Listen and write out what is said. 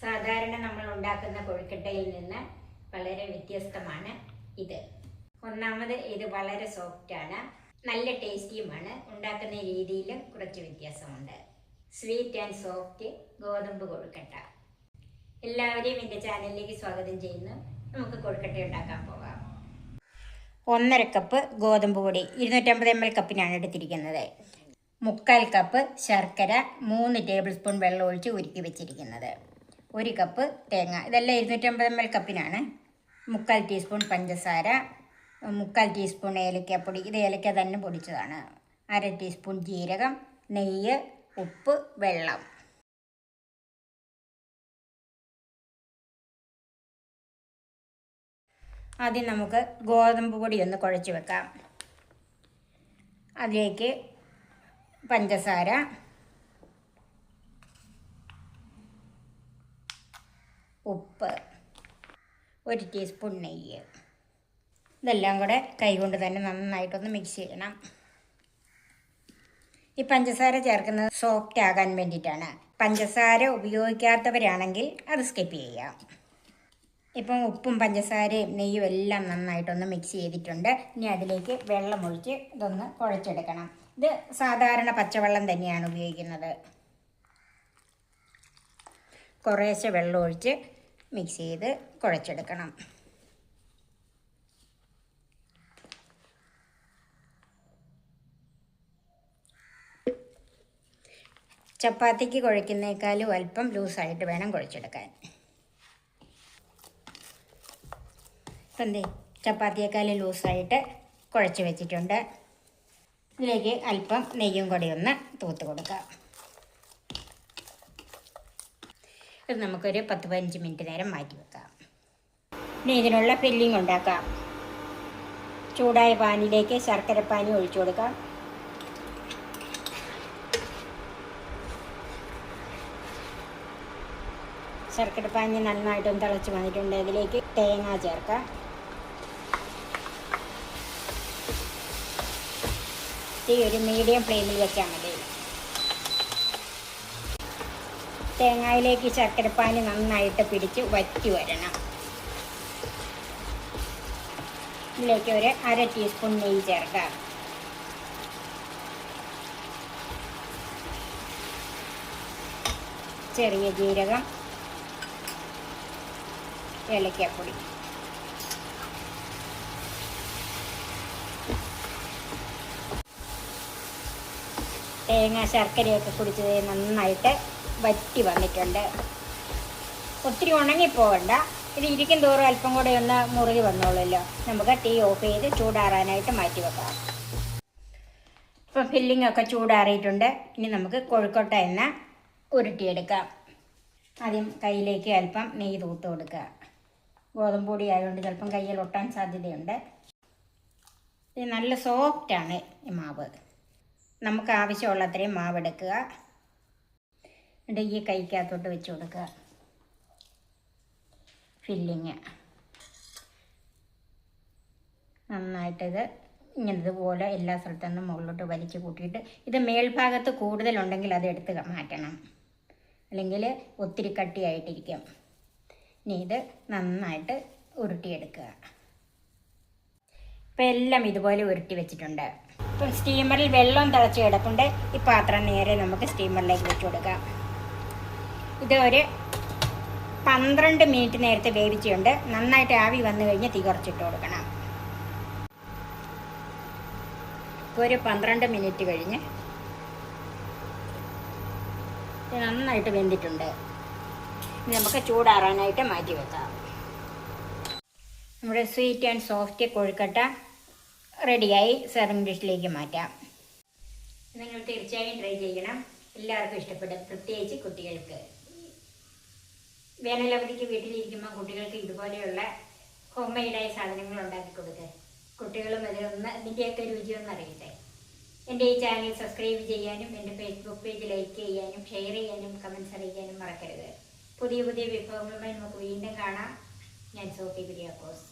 സാധാരണ നമ്മൾ ഉണ്ടാക്കുന്ന കൊഴുക്കട്ടയിൽ നിന്ന് വളരെ വ്യത്യസ്തമാണ് ഇത്. ഒന്നാമത് ഇത് വളരെ സോഫ്റ്റാണ്, നല്ല ടേസ്റ്റിയുമാണ്. ഉണ്ടാക്കുന്ന രീതിയിലും കുറച്ച് വ്യത്യാസമുണ്ട്. സ്വീറ്റ് ആൻഡ് സോഫ്റ്റ് ഗോതമ്പ് കൊഴുക്കട്ട. എല്ലാവരെയും എൻ്റെ ചാനലിലേക്ക് സ്വാഗതം ചെയ്യുന്നു. നമുക്ക് കൊഴുക്കട്ട ഉണ്ടാക്കാൻ പോകാം. 1.5 കപ്പ് ഗോതമ്പ് പൊടി 250 ml കപ്പിനാണ് എടുത്തിരിക്കുന്നത്. 3/4 കപ്പ് ശർക്കര, 3 ടേബിൾ സ്പൂൺ വെള്ളം ഒഴിച്ച് ഉരുക്കി വെച്ചിരിക്കുന്നത്. 1 കപ്പ് തേങ്ങ, ഇതെല്ലാം 250 ml കപ്പിനാണ്. 3/4 ടീസ്പൂൺ പഞ്ചസാര, 3/4 ടീസ്പൂൺ ഏലക്കാപ്പൊടി, ഇത് ഏലക്ക തന്നെ പൊടിച്ചതാണ്. 1/2 ടീസ്പൂൺ ജീരകം, നെയ്യ്, ഉപ്പ്, വെള്ളം. ആദ്യം നമുക്ക് ഗോതമ്പ് പൊടി ഒന്ന് കുഴച്ച് വെക്കാം. അതിലേക്ക് പഞ്ചസാര, ഉപ്പ്, 1 ടീസ്പൂൺ നെയ്യ്, ഇതെല്ലാം കൂടെ കൈകൊണ്ട് തന്നെ നന്നായിട്ടൊന്ന് മിക്സ് ചെയ്യണം. ഈ പഞ്ചസാര ചേർക്കുന്നത് സോഫ്റ്റ് ആകാൻ വേണ്ടിയിട്ടാണ്. പഞ്ചസാര ഉപയോഗിക്കാത്തവരാണെങ്കിൽ അത് സ്കിപ്പ് ചെയ്യാം. ഇപ്പം ഉപ്പും പഞ്ചസാരയും നെയ്യും എല്ലാം നന്നായിട്ടൊന്ന് മിക്സ് ചെയ്തിട്ടുണ്ട്. ഇനി അതിലേക്ക് വെള്ളം ഒഴിച്ച് ഇതൊന്ന് കുഴച്ചെടുക്കണം. ഇത് സാധാരണ പച്ചവെള്ളം തന്നെയാണ് ഉപയോഗിക്കുന്നത്. കുറേശ്ശെ വെള്ളം ഒഴിച്ച് മിക്സ് ചെയ്ത് കുഴച്ചെടുക്കണം. ചപ്പാത്തിക്ക് കുഴയ്ക്കുന്നേക്കാളും അല്പം ലൂസായിട്ട് വേണം കുഴച്ചെടുക്കാൻ. ഇപ്പം ചപ്പാത്തിയേക്കാളും ലൂസായിട്ട് കുഴച്ച് വെച്ചിട്ടുണ്ട്. ഇതിലേക്ക് അല്പം നെയ്യും കൂടി ഒന്ന് തൂത്ത് കൊടുക്കാം. ഇത് നമുക്കൊരു 10-15 മിനിറ്റ് നേരം മാറ്റി വെക്കാം. ഇനി ഇതിനുള്ള ഫില്ലിംഗ് ഉണ്ടാക്കാം. ചൂടായ പാനിലേക്ക് ശർക്കരപ്പാനി ഒഴിച്ചു കൊടുക്കാം. ശർക്കരപ്പാനി നന്നായിട്ടൊന്ന് തിളച്ച് വന്നിട്ടുണ്ട്. ഇതിലേക്ക് തേങ്ങ ചേർക്കാം. തീ ഒരു മീഡിയം ഫ്ലെയിമിൽ വെച്ചാൽ മതി. തേങ്ങയിലേക്ക് ശർക്കരപ്പാനി നന്നായിട്ട് പിടിച്ച് വറ്റി വരണം. ഇതിലേക്ക് ഒരു 1/2 ടീസ്പൂൺ നെയ്യ് ചേർക്കാം. ചെറിയ ജീരകം, ഏലക്കാപ്പൊടി, തേങ്ങ ശർക്കരയൊക്കെ കുടിച്ചത് നന്നായിട്ട് വറ്റി വന്നിട്ടുണ്ട്. ഒത്തിരി ഉണങ്ങിപ്പോകണ്ട. ഇത് ഇരിക്കും തോറും അല്പം കൂടെ ഒന്ന് മുറുകി വന്നോളൂല്ലോ. നമുക്ക് തീ ഓഫ് ചെയ്ത് ചൂടാറാനായിട്ട് മാറ്റി വെക്കാം. ഇപ്പം ഫില്ലിംഗ് ഒക്കെ ചൂടാറിയിട്ടുണ്ട്. ഇനി നമുക്ക് കൊഴുക്കട്ട എണ്ണ ഉരുട്ടിയെടുക്കാം. ആദ്യം കയ്യിലേക്ക് അല്പം നെയ്യ് തൂത്ത് കൊടുക്കുക. ഗോതമ്പ് പൊടി ആയതുകൊണ്ട് ചിലപ്പം കയ്യിൽ ഒട്ടാൻ സാധ്യതയുണ്ട്. ഇത് നല്ല സോഫ്റ്റാണ് ഈ മാവ്. നമുക്ക് ആവശ്യമുള്ള അത്രയും മാവ് എടുക്കുക. എന്നിട്ട് ഈ കൈക്കകത്തോട്ട് വെച്ച് കൊടുക്കുക ഫില്ലിങ്. നന്നായിട്ടിത് ഇതുപോലെ എല്ലാ സ്ഥലത്തുനിന്നും മുകളിലോട്ട് വലിച്ചു കൂട്ടിയിട്ട്, ഇത് മേൽഭാഗത്ത് കൂടുതലുണ്ടെങ്കിൽ അത് എടുത്ത് മാറ്റണം, അല്ലെങ്കിൽ ഒത്തിരി കട്ടിയായിട്ടിരിക്കും. ഇനി ഇത് നന്നായിട്ട് ഉരുട്ടിയെടുക്കുക. ഇപ്പം എല്ലാം ഇതുപോലെ ഉരുട്ടി വെച്ചിട്ടുണ്ട്. ഇപ്പം സ്റ്റീമറിൽ വെള്ളം തിളച്ച് കിടപ്പുണ്ട്. ഈ പാത്രം നേരെ നമുക്ക് സ്റ്റീമറിലേക്ക് വെച്ച് കൊടുക്കാം. ഇത് ഒരു 12 മിനിറ്റ് നേരത്തെ വേവിച്ചുകൊണ്ട് നന്നായിട്ട് ആവി വന്നു കഴിഞ്ഞ് തീ കുറച്ചിട്ട് കൊടുക്കണം. ഇപ്പോൾ ഒരു 12 മിനിറ്റ് കഴിഞ്ഞ് നന്നായിട്ട് വെന്തിട്ടുണ്ട്. ഇനി നമുക്ക് ചൂടാറാനായിട്ട് മാറ്റി വെക്കാം. നമ്മുടെ സ്വീറ്റ് ആൻഡ് സോഫ്റ്റ് കൊഴുക്കട്ട റെഡിയായി. സെർവിങ് ഡിഷിലേക്ക് മാറ്റാം. നിങ്ങൾ തീർച്ചയായും ട്രൈ ചെയ്യണം. എല്ലാവർക്കും ഇഷ്ടപ്പെടും, പ്രത്യേകിച്ച് കുട്ടികൾക്ക്. വേനലവധിക്ക് വീട്ടിലിരിക്കുമ്പോൾ കുട്ടികൾക്ക് ഇതുപോലെയുള്ള ഹോം മെയ്ഡായ സാധനങ്ങൾ ഉണ്ടാക്കി കൊടുക്കുക. കുട്ടികളും ഇതിൻ്റെയൊക്കെ രുചിയൊന്നും അറിയട്ടെ. എൻ്റെ ഈ ചാനൽ സബ്സ്ക്രൈബ് ചെയ്യാനും എൻ്റെ ഫേസ്ബുക്ക് പേജ് ലൈക്ക് ചെയ്യാനും ഷെയർ ചെയ്യാനും കമൻറ്റ്സ് അറിയിക്കാനും മറക്കരുത്. പുതിയ പുതിയ വിഭവങ്ങളുമായി നമുക്ക് വീണ്ടും കാണാം. ഞാൻ സോഫി കുര്യാക്കോസ്.